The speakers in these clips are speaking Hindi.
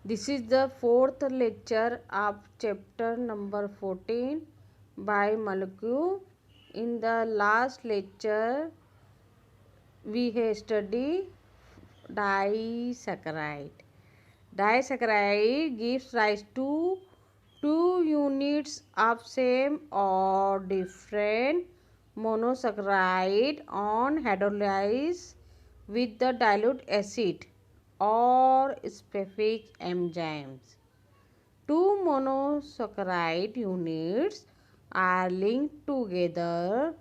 This is the fourth lecture of chapter number 14 by molecule. In the last lecture, we have studied disaccharide. Disaccharide gives rise to two units of same or different monosaccharide on hydrolysis with the dilute acid or specific enzymes. Two monosaccharide units are linked together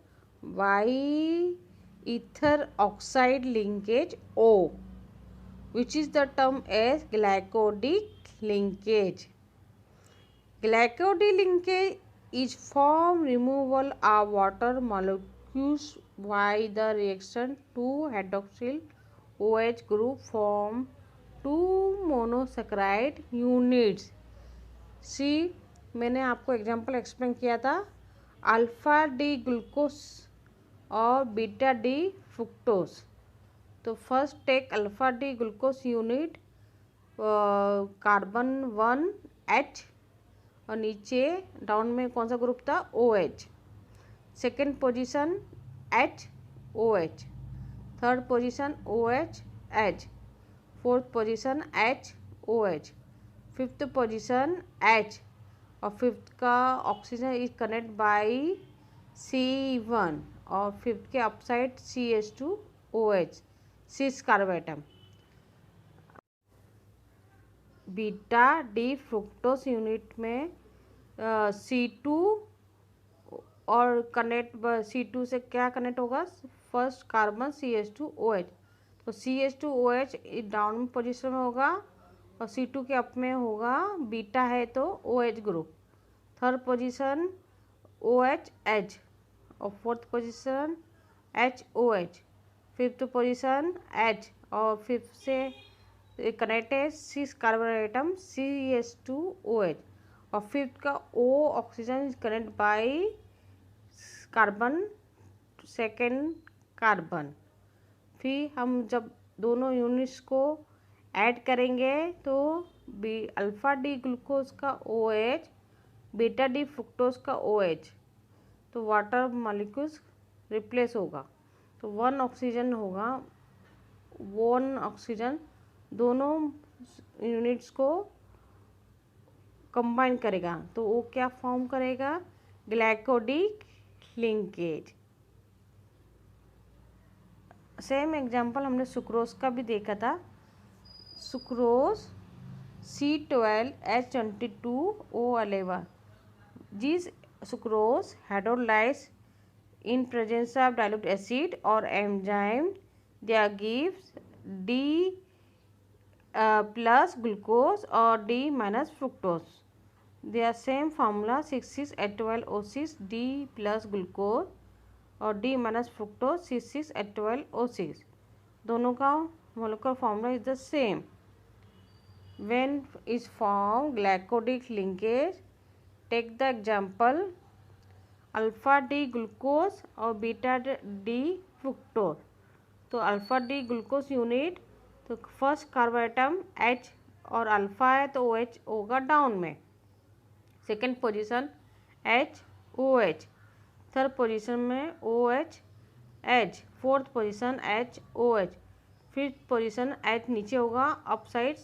by ether oxide linkage O, which is the term as glycosidic linkage. Glycosidic linkage is from removal of water molecules by the reaction to hydroxyl OH group form two monosaccharide units. सी मैंने आपको एग्जांपल एक्सप्लेन किया था अल्फ़ा डी ग्लूकोस और बीटा डी फ्रुक्टोज। तो first take alpha D glucose unit carbon 1H और नीचे डाउन में कौन सा ग्रुप था OH। Second position HOH, third position OH, fourth position HOH, fifth position H और फिफ्थ का oxygen is connect by C1 और फिफ्थ के अपसाइड CH2OH, सिस carbon atom. Beta D fructose unit में C2 और कनेक्ट C2 से क्या कनेक्ट होगा, फर्स्ट कार्बन CH2OH। तो CH2OH डाउन पोजीशन में होगा और C2 के अप में होगा, बीटा है तो OH group. Third position OHH और fourth position HOH, fifth position H और फिफ्थ से कनेक्ट है सिस कार्बन एटम CH2OH और फिफ्थ का O oxygen connect by carbon second carbon. फिर हम जब दोनों यूनिट्स को ऐड करेंगे तो अल्फ़ा डी ग्लूकोज का OH, बीटा डी फ्रुक्टोज का OH, तो वाटर मॉलिक्यूल्स रिप्लेस होगा। तो वन ऑक्सीजन होगा, वन ऑक्सीजन दोनों यूनिट्स को कंबाइन करेगा तो वो क्या फॉर्म करेगा, ग्लाइकोडिक लिंकेज। सेम एग्जांपल हमने सुक्रोज का भी देखा था। Sucrose C12H22O11, this sucrose hydrolyzed in presence of dilute acid or enzyme, they gives D plus glucose or D minus fructose. Their same formula 6,6H12O6 D plus glucose और D minus fructose 6,6H12O6, दोनों का molecular formula is the same. When is formed glycosidic linkage, take the example alpha D glucose और बीटा डी फ्रुक्टोज। तो अल्फ़ा डी ग्लूकोज यूनिट, तो फर्स्ट कार्बोएटम H और अल्फ़ा है तो OH होगा डाउन में। Second position HOH, third position में OHH, fourth position HOH, fifth position H नीचे होगा अप साइड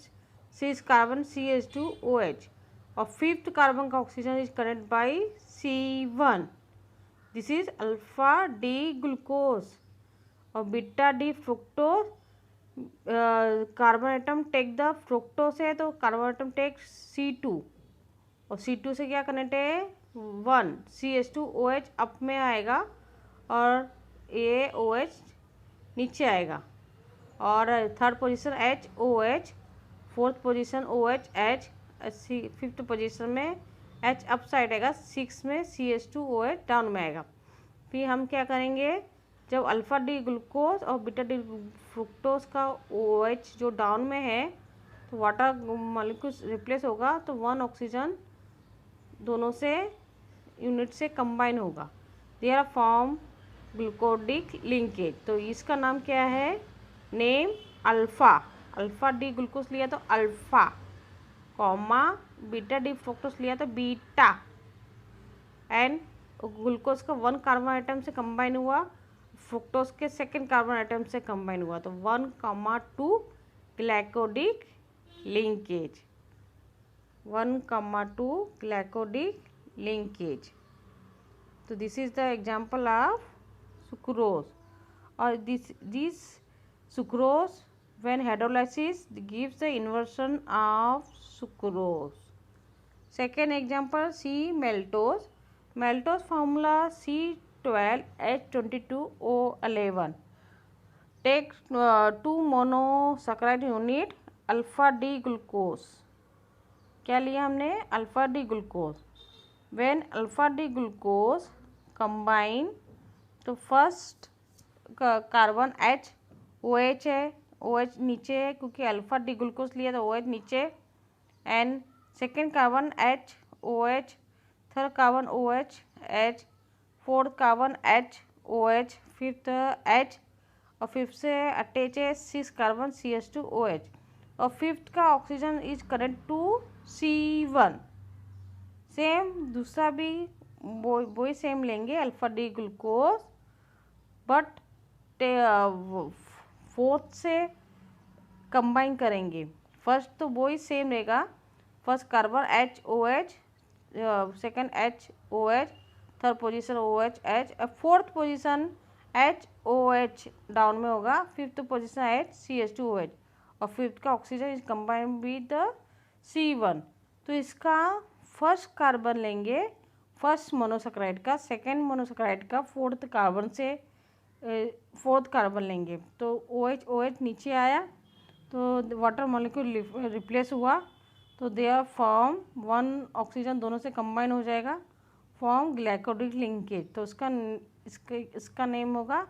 सिस कार्बन CH2OH और फिफ्थ कार्बन का oxygen is connect by C1, this is alpha D glucose और beta D fructose. Carbon atom take the fructose है तो कार्बन एटम टेक C2 और C2 से क्या कनेक्ट है 1, CH2OH अप में आएगा और ये OH नीचे आएगा और third position HOH, fourth position OHH, fifth position में H अप साइड आएगा, 6 में CH2OH डाउन में आएगा। फिर हम क्या करेंगे, जब अल्फ़ा डी ग्लूकोज और बीटा डी फ्रुक्टोज का OH जो डाउन में है तो वाटर मॉलिक्यूल्स रिप्लेस होगा तो वन ऑक्सीजन दोनों से यूनिट से कंबाइन होगा, देयर फॉर्म ग्लूकोडिक लिंकेज। तो इसका नाम क्या है, name alpha, alpha D glucose लिया तो alpha comma beta D fructose लिया तो बीटा एंड ग्लूकोज का 1 कार्बन आइटम से कंबाइन हुआ, फ्रुक्टोज के 2nd कार्बन आइटम से कंबाइन हुआ, तो 1,2 ग्लाइकोडिक लिंकेज, 1,2 ग्लाइकोडिक लिंकेज। तो this is the example of sucrose. और this sucrose when hydrolysis gives the inversion of sucrose. Second example, C maltose. Maltose formula C12H22O11. Take 2 monosaccharide unit alpha D glucose. क्या लिया हमने? Alpha D glucose. When alpha D glucose combine, तो फर्स्ट कार्बन H OH है, OH नीचे है क्योंकि अल्फा डी ग्लूकोज लिया तो OH नीचे, and 2nd carbon H OH, 3rd carbon OH H, 4th carbon H OH, 5th H, और 5th से अटैच है 6 कार्बन CH2OH, और 5th का oxygen is connect to C1। Same दूसरा भी वही सेम लेंगे alpha D glucose, but 4th से कंबाइन करेंगे। फर्स्ट तो वही सेम रहेगा, first carbon H OH, 2nd H OH, 3rd position OH H, 4th position H OH down में होगा, 5th पोजीशन H CH2OH, और 5th का oxygen is combine with C1। तो इसका फर्स्ट कार्बन लेंगे फर्स्ट मोनोसेकेराइड का, 2nd मोनोसेकेराइड का 4th कार्बन से 4th कार्बन लेंगे, तो OH OH नीचे आया तो वाटर मॉलिक्यूल रिप्लेस हुआ, तो दे आर फॉर्म 1 ऑक्सीजन दोनों से कंबाइन हो जाएगा, फॉर्म ग्लाइकोडिक लिंकेज। तो इसका नेम होगा,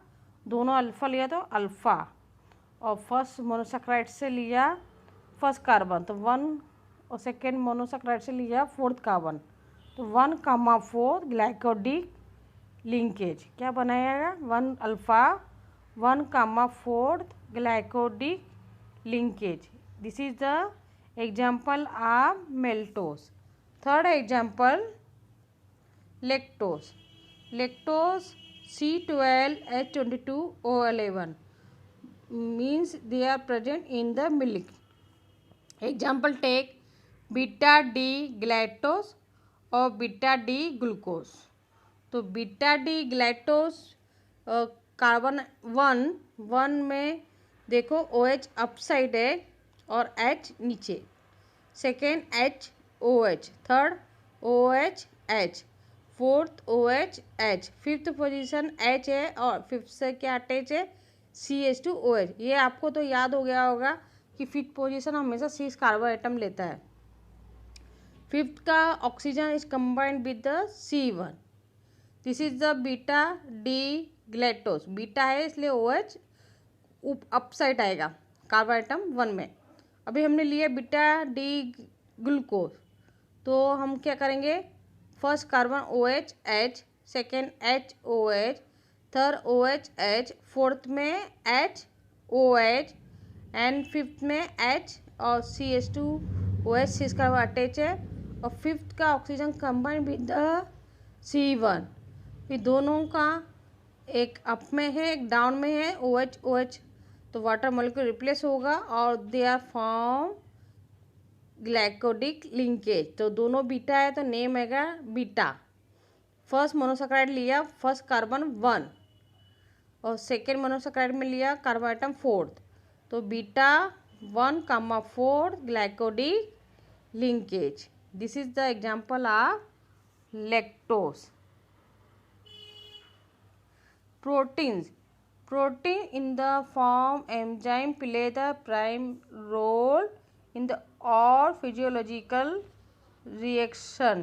दोनों अल्फ़ा लिया तो अल्फ़ा, और फर्स्ट मोनोसेकेराइड से लिया फर्स्ट कार्बन तो 1, और 2nd मोनोसेकेराइड से लिया 4th कार्बन, तो 1,4 ग्लाइकोडिक लिंकेज। क्या बनाएगा? 1 alpha 1,4 ग्लाइकोडिक linkage. This is the example of maltose. Third example, lactose. Lactose C12H22O11 means they are present in the milk. Example, take beta D galactose और beta D glucose. तो beta D galactose कार्बन 1 में देखो OH अपसाइड है और H नीचे, 2nd H OH, 3rd OH H, 4th OH H, 5th position H है और 5th से क्या अटैच है CH2OH। ये आपको तो याद हो गया होगा कि 5th पोजीशन हमेशा 6 कार्बन आइटम लेता है। 5th का oxygen is combined with the C1। This is the beta D galactose. Beta है इसलिए OH अपसाइड आएगा कार्बन आइटम 1 में। अभी हमने लिया बीटा डी ग्लूकोज, तो हम क्या करेंगे? First carbon OH H, 2nd H OH, 3rd OH H, 4th में H OH, एंड 5th में H और CH2OH 6 कार्बन अटैच है, और 5th का oxygen combine with the C1। फिर दोनों का एक अप में है एक डाउन में है OH OH, तो वाटर मॉलिक्यूल रिप्लेस होगा और दे आर फॉर्म ग्लाइकोडिक लिंकेज। तो दोनों बीटा है तो नेम हैगा बीटा। फर्स्ट मोनोसेकेराइड लिया फर्स्ट कार्बन 1 और 2nd मोनोसेकेराइड में लिया कार्बन आइटम 4th, तो beta 1,4 glycosidic linkage. This is the example of lactose. Proteins. Protein in the form enzyme play the prime role in the all physiological reaction.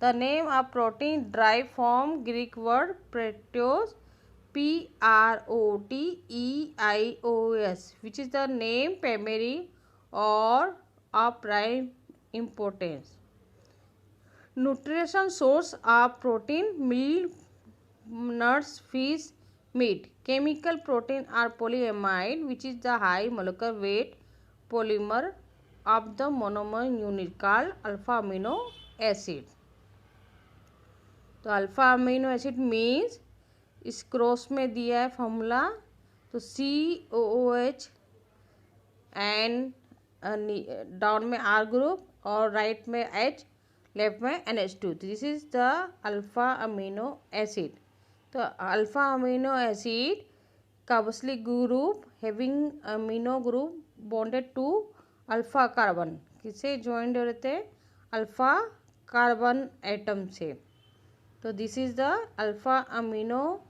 The name of protein derived from Greek word proteos, PROTEIOS, which is the name primary or of prime importance. Nutrition source of protein: milk, nuts, fish, meat. Chemical protein are polyamide, which is the high molecular weight polymer of the monomer unit called alpha amino acid. तो अल्फा अमीनो एसिड मीन्स इस क्रॉस में दिया है फॉर्मूला, तो COOH एंड डाउन में R ग्रुप और राइट में H, लेफ्ट में NH2. This is the alpha amino acid. तो alpha amino acid carboxylic group having amino group bonded to alpha carbon. किससे ज्वाइंट रहते हैं? अल्फा कार्बन एटम से. तो this is the alpha amino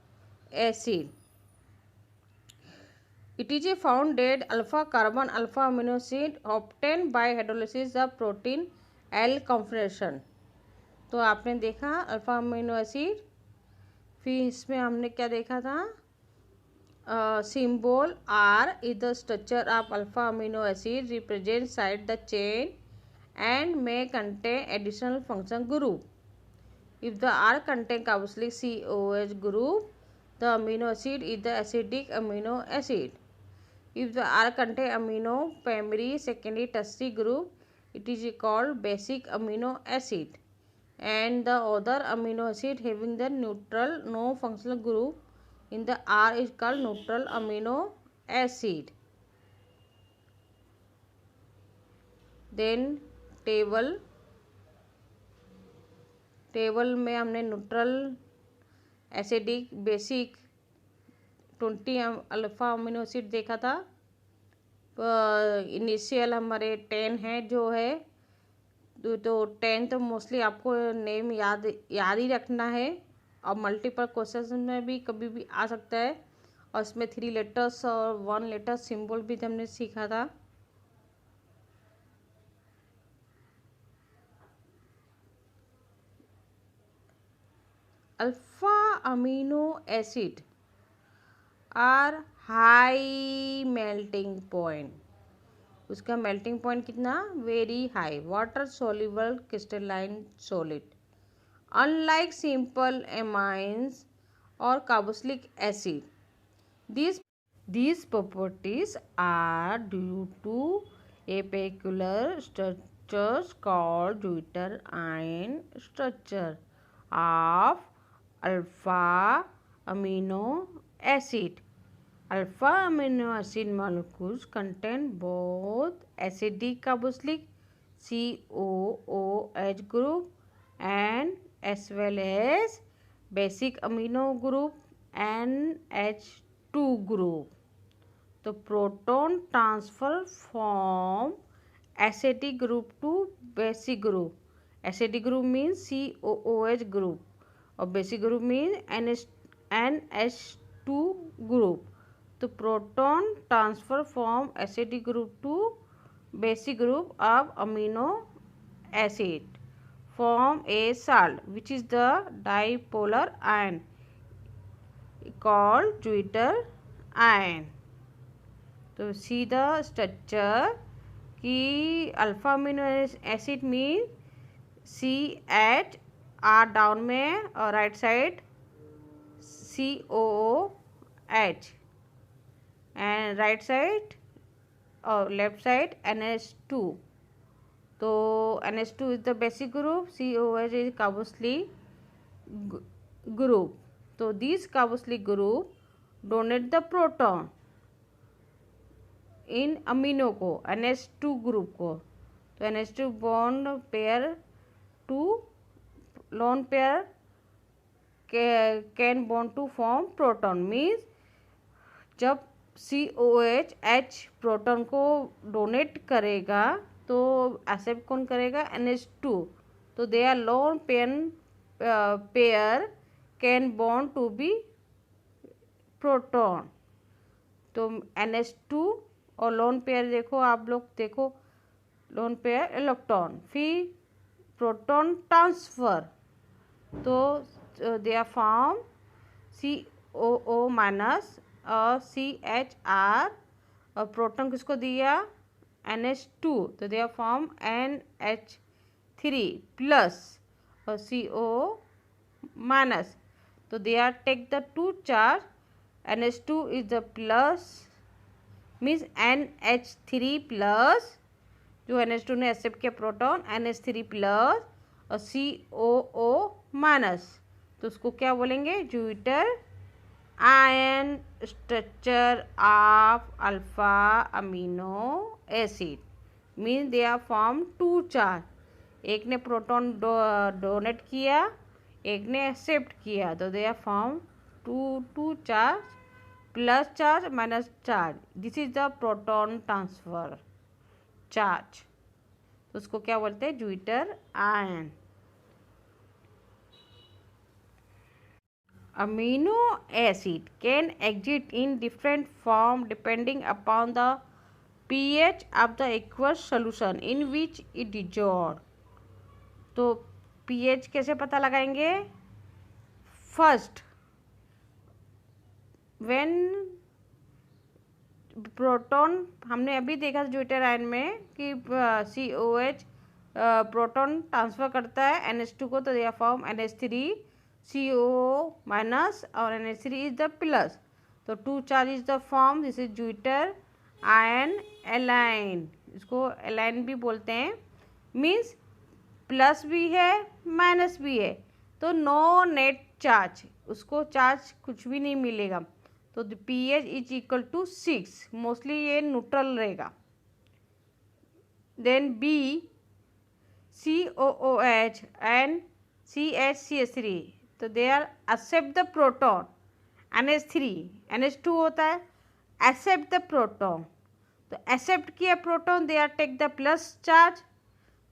acid. It is found that alpha carbon alpha amino acid obtained by hydrolysis the protein L configuration. तो आपने देखा अल्फा अमीनो एसिड. फिर इसमें हमने क्या देखा था? Symbol R is the structure of alpha amino acid represent side the chain and may contain additional function group. If the R contain carboxylic COH group, the amino acid is the acidic amino acid. If the R contain amino primary, secondary, tertiary group, it is called basic amino acid. And the other amino acid having the neutral no functional group in the R is called neutral amino acid. Then table में हमने neutral, acidic, basic 20 alpha amino acid देखा था. इनिशियल हमारे 10 है जो है, तो 10 तो मोस्टली आपको नेम याद ही रखना है और मल्टीपल क्वेश्चन में भी कभी भी आ सकता है. और इसमें 3 लेटर्स और 1 लेटर सिंबल भी हमने सीखा था. Alpha amino acid are high melting point. उसका मेल्टिंग पॉइंट कितना? Very high. Water soluble crystalline solid. Unlike simple amines और carboxylic acid, these properties are due to a peculiar structures called deuteriene structure of alpha amino acid. Alpha amino acid molecules contain both acidic carboxylic COOH group and as well as basic amino group NH2 group. तो proton transfer from acidic group to basic group. Acidic group means COOH group और basic group means NH2 group. तो proton transfer from acidic group to basic group of amino acid form a salt which is the dipolar ion called deuteriene. तो सी द स्ट्रक्चर कि alpha amino acid mean CH down में और right side COOH and right side और लेफ्ट साइड NH2. तो NH2 is the basic group, COOH is carboxylic group. तो this carboxylic group donate the proton इन अमीनो को, NH2 ग्रुप को. तो NH2 bond pair to lone pair can bond to form proton. Means जब COOH H प्रोटॉन को डोनेट करेगा तो एक्सेप्ट कौन करेगा? NH2. तो they are lone pair can bond to be proton. तो NH2 और लोन पेयर देखो, आप लोग देखो लोन पेयर इलेक्ट्रॉन. फिर प्रोटॉन ट्रांसफर, तो they are form COO minus और CHR और प्रोटॉन किसको दिया? NH2. तो they are form NH3 plus और CO माइनस. तो they are take the 2 charge. NH2 is the plus means NH3 plus जो NH2 ने एक्सेप्ट किया प्रोटॉन NH3 प्लस और COO माइनस, तो उसको क्या बोलेंगे, zwitterion structure of alpha amino acid, means they are form two charge, एक ने प्रोटॉन डोनेट किया, एक ने एक्सेप्ट किया, तो they are form two charge, plus charge minus charge, this is the proton transfer charge, तो उसको क्या बोलते हैं, zwitterion. Amino acid can exist in different form depending upon the pH of the aqueous solution in which it dissolved. तो pH कैसे पता लगाएंगे, फर्स्ट व्हेन प्रोटॉन, हमने अभी देखा जुपिटर आयन में कि COH प्रोटॉन ट्रांसफर करता है NH2 को, तो they are form NH3 COO minus और NH3 इज द प्लस, तो two charge is the form, this is zwitterion alanine, इसको एलाइन भी बोलते हैं, मीन्स प्लस भी है माइनस भी है, तो नो नेट चार्ज, उसको चार्ज कुछ भी नहीं मिलेगा, तो pH is equal to 6, mostly ये न्यूट्रल रहेगा। Then B COOH and CH3, तो they are accept the proton, NH3 NH2 होता है, एक्सेप्ट द प्रोटॉन, तो एक्सेप्ट किया proton, they are take the plus charge,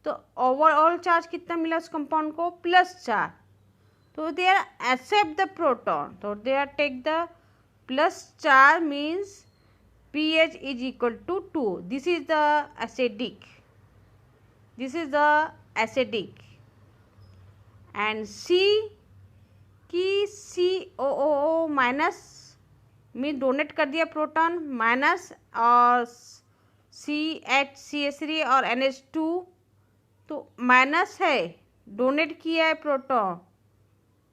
तो ओवरऑल चार्ज कितना मिला उस कंपाउंड को, प्लस चार्ज, तो they are accept the proton, तो they are take the plus charge, means pH is equal to 2, this is the acidic, this is the acidic, and C की COO माइनस में डोनेट कर दिया प्रोटॉन माइनस, और CH3 और NH2 तो माइनस है, डोनेट किया है प्रोटॉन,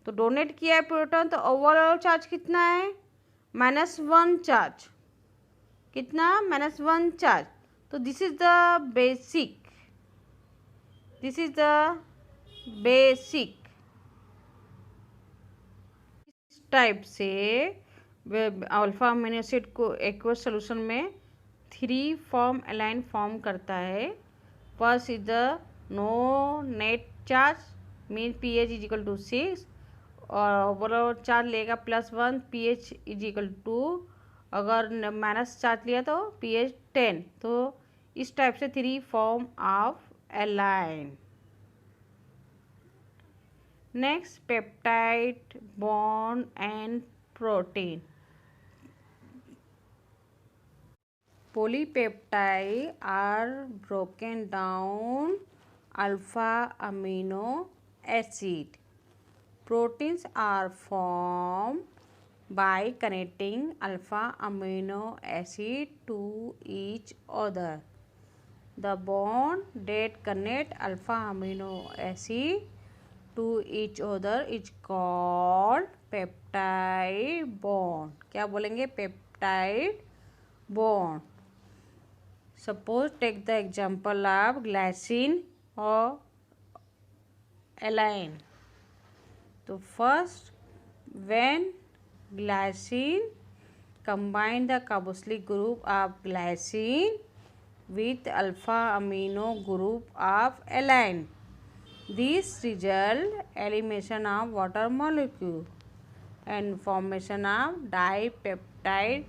तो डोनेट किया है प्रोटॉन, तो ओवरऑल चार्ज कितना है, -1 चार्ज, कितना, -1 चार्ज, तो this is the basic, this is the basic, type से अल्फा अमीनो एसिड को एक्वस सोल्यूशन में 3 फॉर्म अलाइन फॉर्म करता है। First is the no net charge, mean pH is equal to 6, और ओवरऑल चार्ज लेगा +1, pH इज इक्वल टू, अगर माइनस चार्ज लिया तो pH 10, तो इस टाइप से 3 form of alanine. Next, peptide bond and protein. Polypeptides are broken down alpha amino acid. Proteins are formed by connecting alpha amino acid to each other. The bond that connect alpha amino acid to each other is called peptide bond. क्या बोलेंगे? Peptide bond. Suppose take the example of glycine or align. So first, when glycine combine the carboxylic group of glycine with alpha amino group of align, this result elimination of water molecule and formation of dipeptide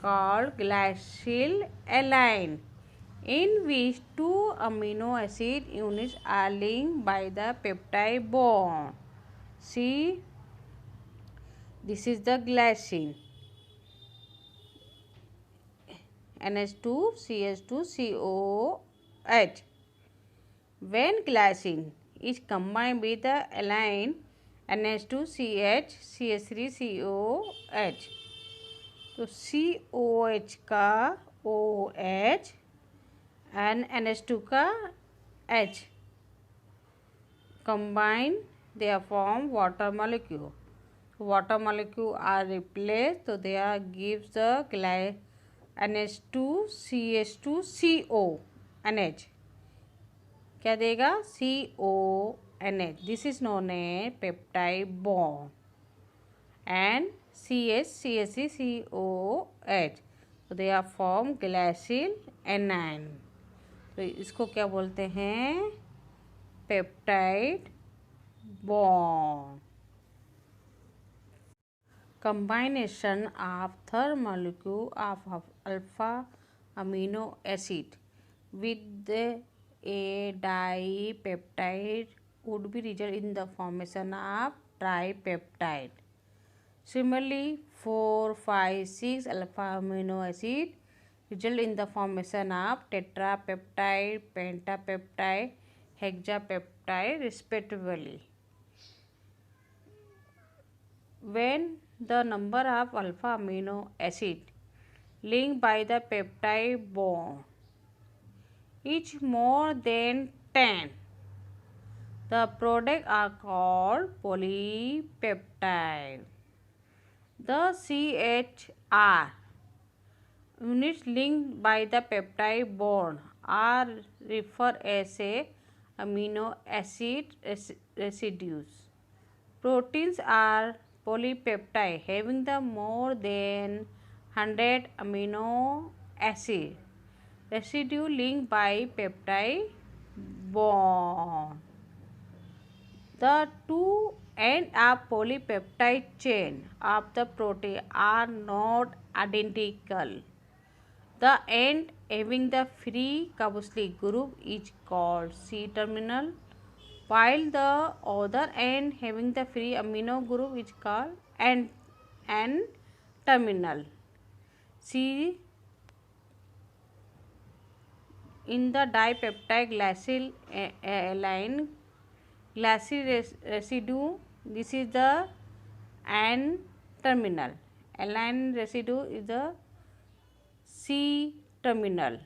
called glycyl align, in which 2 amino acid units are linked by the peptide bond. See, this is the glycine, NH2 CH2 COOH. When glycine is combined with the align NH2 CH CH3 COOH, तो COOH का OH and NH2 का H combine, they are form water molecule. Water molecule are replaced, so they are gives the NH2 CH2 CO NH. क्या देगा? CONH. This is known as peptide bond. And CH तो they are form glycyl alanine. तो इसको क्या बोलते हैं? Peptide bond. Combination of third molecule of alpha amino acid with a dipeptide would be result in the formation of tripeptide. Similarly, 4, 5, 6 alpha amino acid result in the formation of tetrapeptide, pentapeptide, hexapeptide respectively. When the number of alpha amino acid linked by the peptide bond is more than 10, the products are called polypeptide. The CHR units linked by the peptide bond are referred as amino acid residues. Proteins are polypeptide having the more than 100 amino acid residue linked by peptide bond. The two ends of polypeptide chain of the protein are not identical. The end having the free carboxylic group is called C-terminal, while the other end having the free amino group is called N-terminal. See, in the dipeptide glycyl align glycyl residue, this is the N-terminal. Align residue is the C-terminal.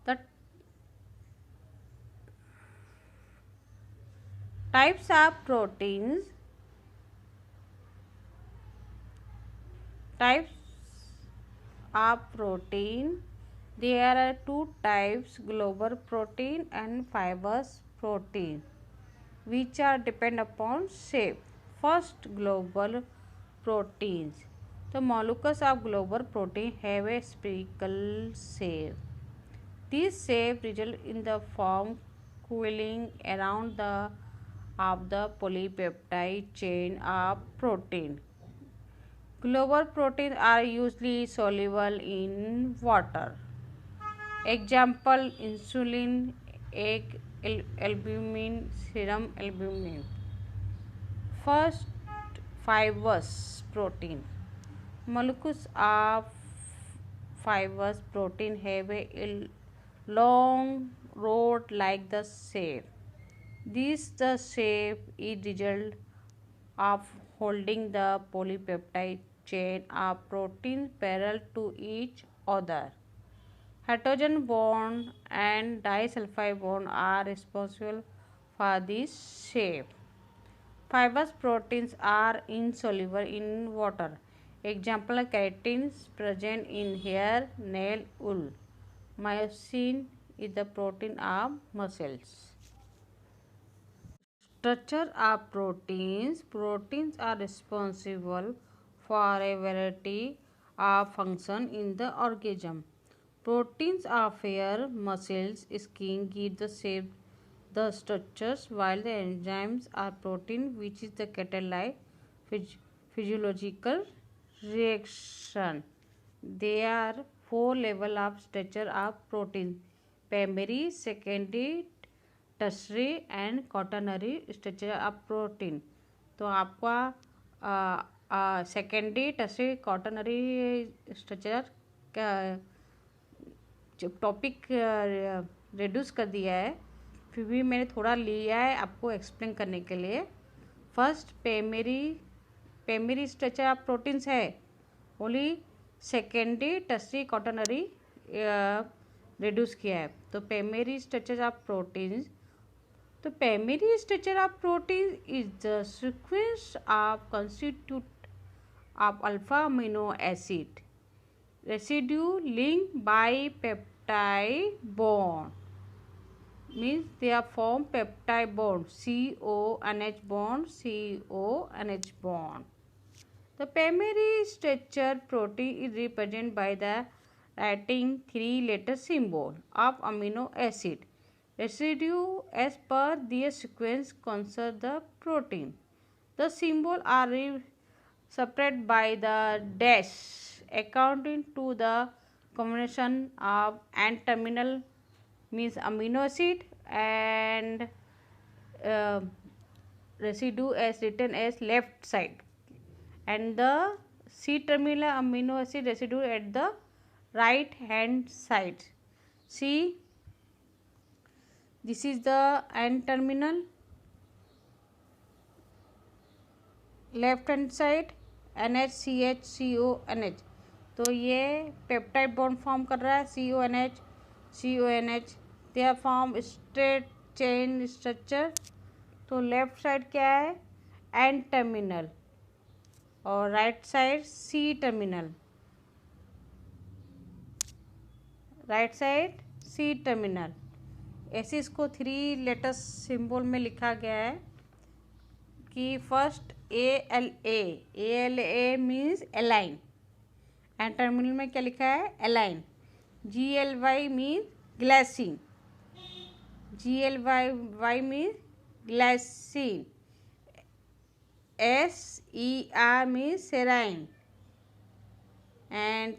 The types of proteins. There are two types, global protein and fibrous protein, which are depend upon shape. First, global proteins. The molecules of global protein have a spherical shape. This shape results in the form coiling around of the polypeptide chain of protein. Global proteins are usually soluble in water. Example: insulin, egg albumin, serum albumin. First, fibrous protein. Molecules of fibrous protein have a long rod like the shape. This the shape is result of holding the polypeptide chain of proteins parallel to each other. Hydrogen bond and disulfide bond are responsible for this shape. Fibrous proteins are insoluble in water. Example: keratin present in hair, nail, wool. Myosin is the protein of muscles. Structure of proteins. Proteins are responsible for a variety of functions in the organism. Proteins of hair, muscles, skin give the shape, the structures, while the enzymes are protein which is the catalyze physiological reaction. There are 4 levels of structure of protein: primary, secondary, tertiary and quaternary structure of protein. तो आपका सेकेंडरी, टर्शरी, क्वाटरनरी स्ट्रक्चर का टॉपिक रिड्यूस कर दिया है, फिर भी मैंने थोड़ा लिया है आपको एक्सप्लेन करने के लिए. First, primary structure of proteins है only. Secondary, tertiary, quaternary reduce किया है. तो primary structure of proteins. The primary structure of protein is the sequence of constitute of alpha amino acid residue linked by peptide peptide bond. Means they are form peptide bond, CONH bond, CONH bond. The primary structure protein is represented by the writing 3-letter symbol of amino acid residue as per their sequence consider the protein. The symbol are separated by the dash accounting to the combination of N-terminal means amino acid and residue as written as left side, and the C-terminal amino acid residue at the right hand side. See, this is the N-terminal, left hand side NH तो ये पेप्टाइड बॉन्ड फॉर्म कर रहा है CONH they are form straight chain structure. तो लेफ्ट साइड क्या है N टर्मिनल और right side C terminal, right side C terminal. ऐसे इसको 3 लेटर सिंबल में लिखा गया है कि first ALA means alanine, and terminal में क्या लिखा है alanine. GLY means glycine, GLY means glycine. SER means serine and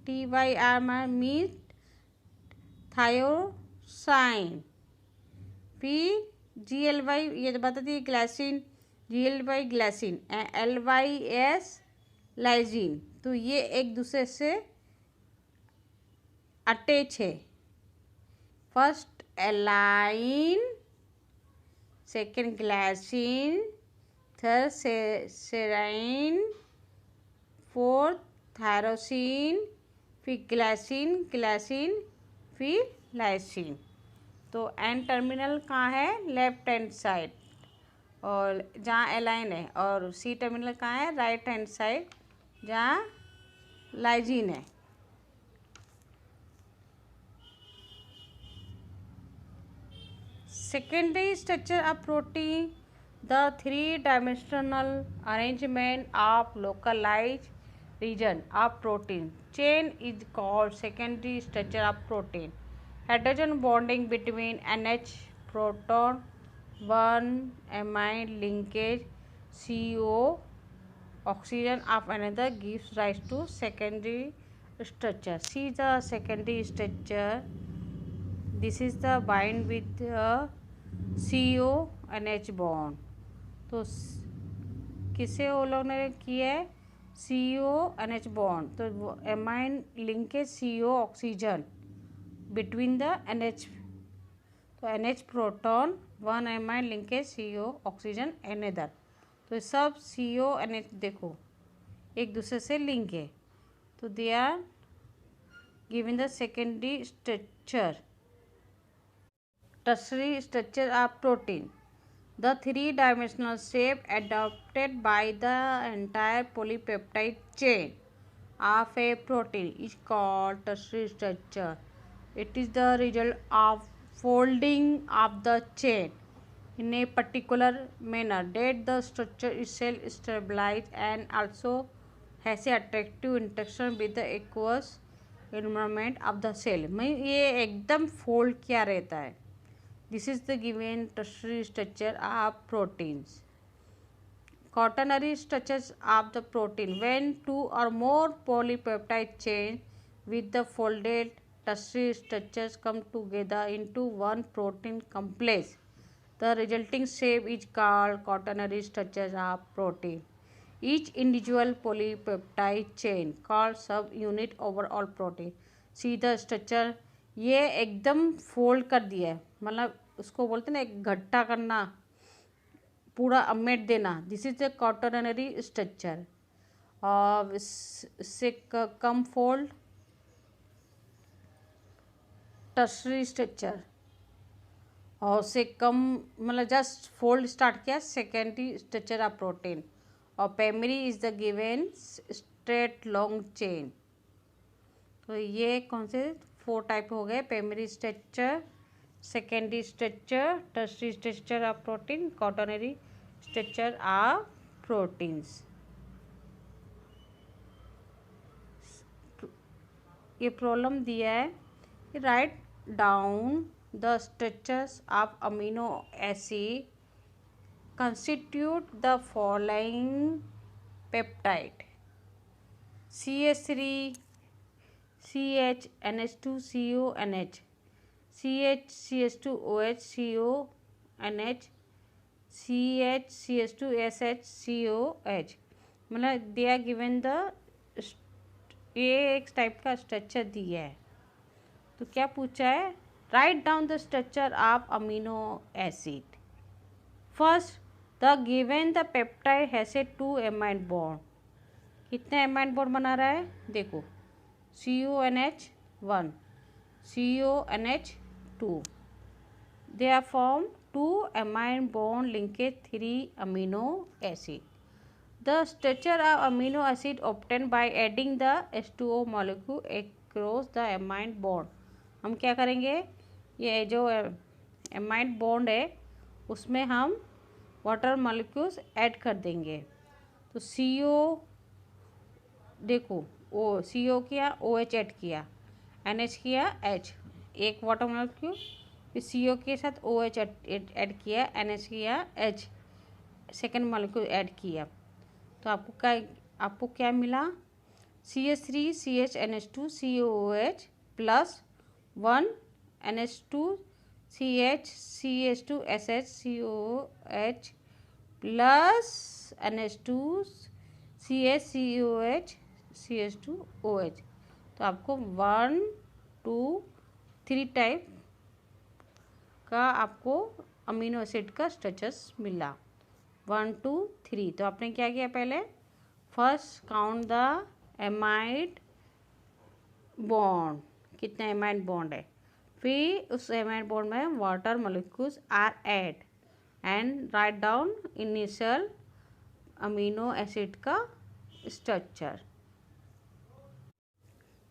TYR means tyrosine. फिर GLY ये तो बताती है glycine, GLY glycine, LYS lysine. तो ये एक दूसरे से अटैच है. First alanine, second glycine, third serine, fourth tyrosine, फिर ग्लाइसिन, फिर लाइसिन. तो एन टर्मिनल कहाँ है लेफ्ट हैंड साइड और जहाँ एलाइन है, और सी टर्मिनल कहाँ है राइट हैंड साइड जहाँ लाइजिन है. Secondary structure of protein, the 3-dimensional arrangement of localized region of protein chain is called secondary structure of protein. Hydrogen bonding between NH proton 1 amine linkage CO oxygen of another gives rise to secondary structure. See the secondary structure. This is the bind with CONH bond. तो किसे वो लोग ने किया है CONH bond. तो amine linkage CO oxygen between the NH. तो NH proton 1 amine linkage CO oxygen another. तो सब CO NH देखो एक दूसरे से लिंक है. तो they are given the secondary structure. Tertiary structure of protein, the 3-dimensional shape adopted by the entire polypeptide chain of a protein is called tertiary structure. It is the result of folding of the chain in a particular manner that the structure itself stabilizes and also has an attractive interaction with the aqueous environment of the cell. मैं ये एकदम फोल्ड किया रहता है. This is the given tertiary structure of proteins. Quaternary structures of the protein, when 2 or more polypeptide chains with the folded tertiary structures come together into one protein complex, the resulting shape is called quaternary structures of protein. Each individual polypeptide chain called subunit overall protein. See the structure. ये एकदम फोल्ड कर दिया है, मतलब उसको बोलते हैं ना एक घट्टा करना, पूरा अमेट देना. This is the quaternary structure. और इससे कम फोल्ड टर्शरी स्ट्रक्चर, और से कम मतलब जस्ट फोल्ड स्टार्ट किया सेकेंडरी स्ट्रक्चर ऑफ प्रोटीन. और primary is the given straight long chain. तो ये कौन से 4 टाइप हो गए? Primary structure, secondary structure, tertiary structure of protein, quaternary structure of proteins. ये प्रॉब्लम दिया है, write down the structures of amino acid constitute the following peptide: CH3 CH NH2 CONH, CH CH2OH CONH, CH CH2 SH COH। मतलब दे आर गिवन द, ये एक टाइप का स्ट्रक्चर दिया है। तो क्या पूछा है? Write down the structure of amino acid. First, the given the peptide has a 2 amide bond. कितने एमाइड बॉन्ड बना रहा है? देखो, CONH1, CONH2, they are form 2 amide bond linkage 3 amino acid. The structure of amino acid obtain by adding the H2O molecule across the amide bond. हम क्या करेंगे? ये जो एमाइड बॉन्ड है उसमें हम वाटर मॉलिक्यूल्स ऐड कर देंगे। तो CO, देखो, ओ CO किया, OH ऐड किया, NH किया, H, एक वाटर मॉलिक्यूल, फिर CO के साथ OH ऐड किया, NH किया, H, सेकेंड मॉलिक्यूल ऐड किया। तो आपको क्या मिला? CH3 CH NH2 COOH plus 1 NH2 CH CH2 SH COOH plus NH2 CH COOH CH2OH। तो आपको 1 2 3 टाइप का आपको अमीनो एसिड का स्ट्रक्चर्स मिला। 1 2 3। तो आपने क्या किया? पहले first count the amide bond, कितने एमाइड बॉन्ड है, फिर उस एमाइड बॉन्ड में water molecules are add and write down initial amino acid का structure.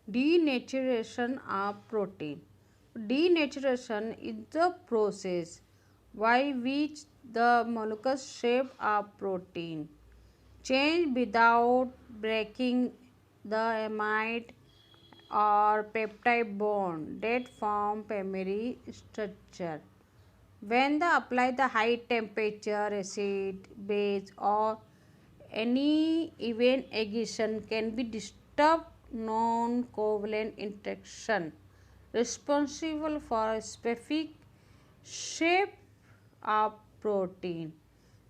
Denaturation of protein. Denaturation is the process by which the molecular shape of protein change without breaking the amide or peptide bond that form primary structure. When the apply the high temperature acid, base or any even addition can be disturb non-covalent interaction responsible for a specific shape of protein.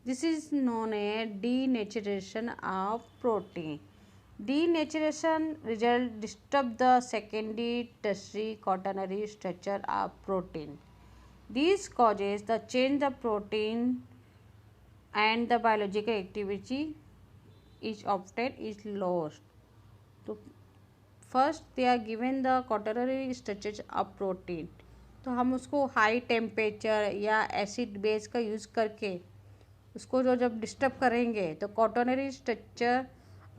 This is known as denaturation of protein. Denaturation result disturb the secondary, tertiary, quaternary structure of protein. This causes the change the protein and the biological activity is often is lost. So first they are given the quaternary structures of protein. तो हम उसको हाई टेम्परेचर या एसिड बेस का यूज़ करके उसको जब डिस्टर्ब करेंगे तो quaternary structure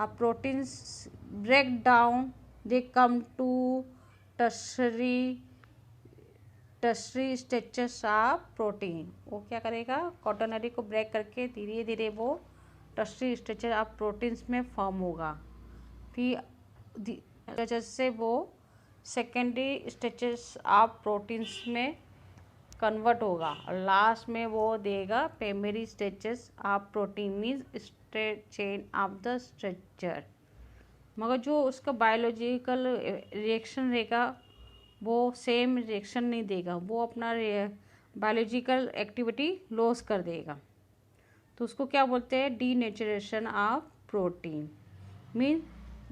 of proteins break down, they come to tertiary structures of protein. वो क्या करेगा? क्वाटर्नरी को ब्रेक करके धीरे धीरे वो टर्शरी स्ट्रक्चर ऑफ प्रोटीन्स में फॉर्म होगा, फिर से वो सेकेंडरी स्ट्रक्चर्स ऑफ प्रोटीन्स में कन्वर्ट होगा और लास्ट में वो देगा primary structures of protein means straight chain of the structure. मगर जो उसका बायोलॉजिकल रिएक्शन रहेगा वो सेम रिएक्शन नहीं देगा, वो अपना बायोलॉजिकल एक्टिविटी लॉस कर देगा। तो उसको क्या बोलते हैं? Denaturation of protein. Mean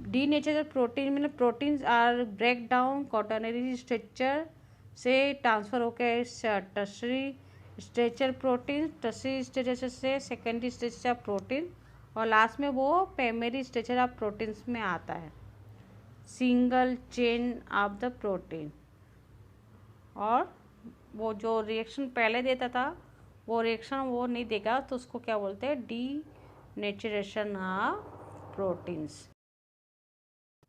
denature protein मतलब proteins are break down quaternary structure से ट्रांसफ़र होकर tertiary structure protein, tertiary structure से सेकेंडरी स्ट्रक्चर प्रोटीन और लास्ट में वो प्राइमरी स्ट्रक्चर ऑफ प्रोटीन्स में आता है, single chain of the protein. और वो जो रिएक्शन पहले देता था वो रिएक्शन वो नहीं देगा, तो उसको क्या बोलते हैं? Denaturation of proteins.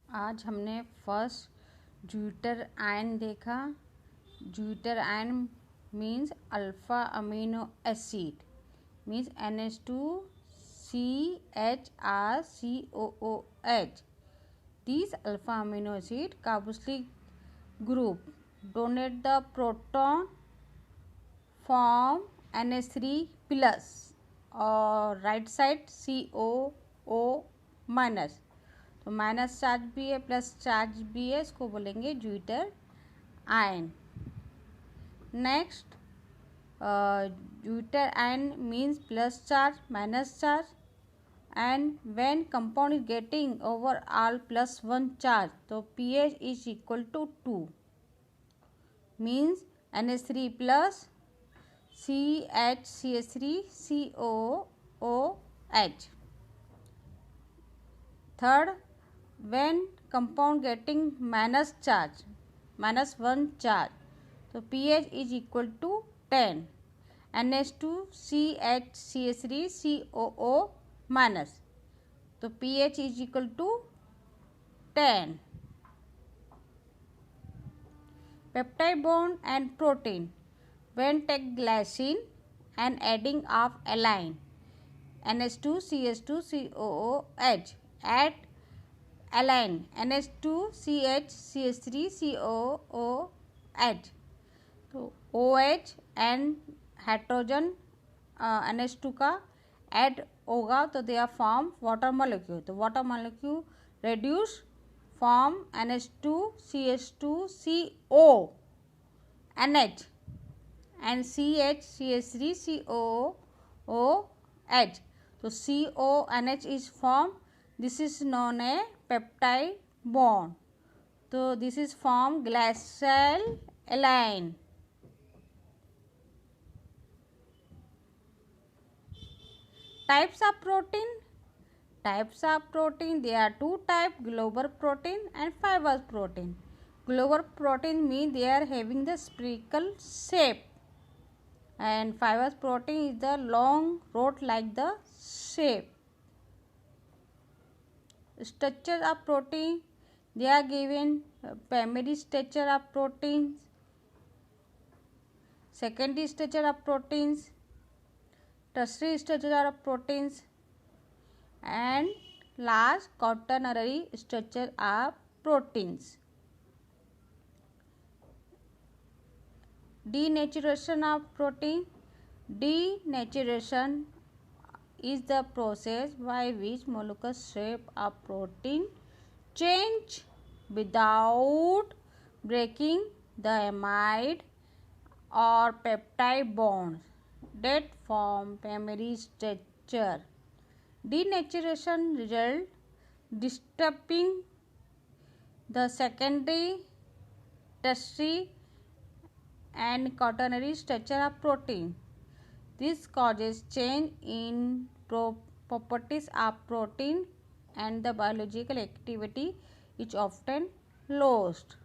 आज हमने फर्स्ट ज्यूटर आयन देखा. Zwitter ion means alpha amino acid, means NH2CHRCOOH. These alpha amino acid carboxylic group donate the proton form NH3 plus और राइट साइड COO माइनस. तो माइनस चार्ज भी है प्लस चार्ज भी है, इसको बोलेंगे zwitter ion. Next, zwitter ion means plus charge minus charge, and when compound is getting overall plus 1 charge, so pH is equal to 2, means NH3 plus CHCH3 COOH. Third, when compound getting minus charge, minus 1 charge, so pH is equal to 10, NH2 CHCH3 COO minus, तो pH is equal to 10. Peptide bond and protein. When take glycine and adding of align, NH2 CH2 COOH, add align NH2 CH CH3 COOH, तो OH एंड हाइड्रोजन NH2 का ऐड होगा तो they are form water molecule. तो water molecule reduce form NH2 CH2 CO NH and CH CH3 COOH. तो CONH is formed. This is known as peptide bond. तो this is formed glycyl align. Types of protein. Types of protein, there are two types, globular protein and fibrous protein. Globular protein means they are having the spherical shape, and fibrous protein is the long rod like the shape. Structure of protein, they are given primary structure of proteins, secondary structure of proteins, tertiary structure of proteins, and last quaternary structure of proteins. Denaturation of protein. Denaturation is the process by which molecular shape of protein change without breaking the amide or peptide bonds that form primary structure. Denaturation result disturbing the secondary, tertiary and quaternary structure of protein. This causes change in properties of protein and the biological activity is often lost.